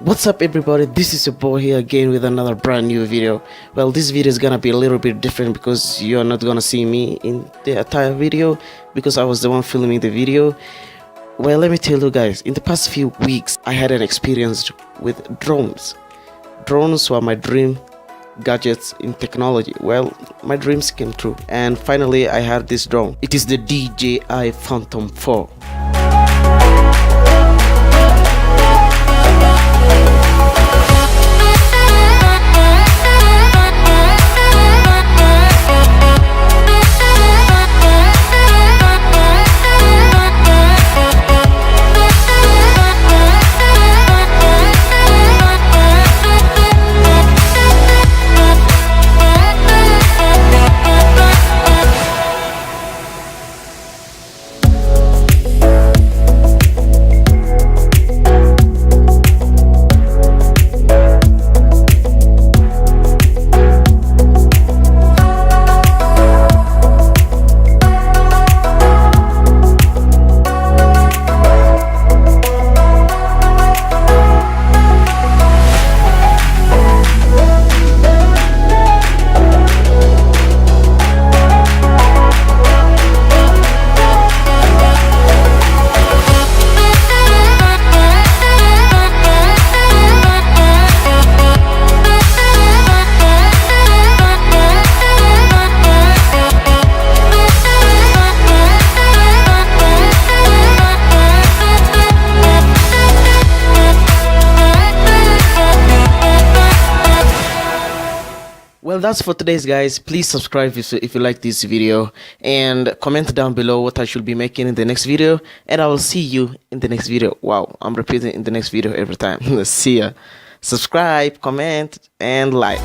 What's up everybody, this is your boy here again with another brand new video. Well, this video is gonna be a little bit different because you're not gonna see me in the entire video because I was the one filming the video. Well, let me tell you guys, in the past few weeks I had an experience with drones. Drones were my dream gadgets in technology. Well, my dreams came true and finally I had this drone. It is the DJI Phantom 4. Well, that's for today's guys. Please subscribe if you like this video and comment down below what I should be making in the next video, and I will see you in the next video. Wow, I'm repeating in the next video every time. See ya. Subscribe, comment and like.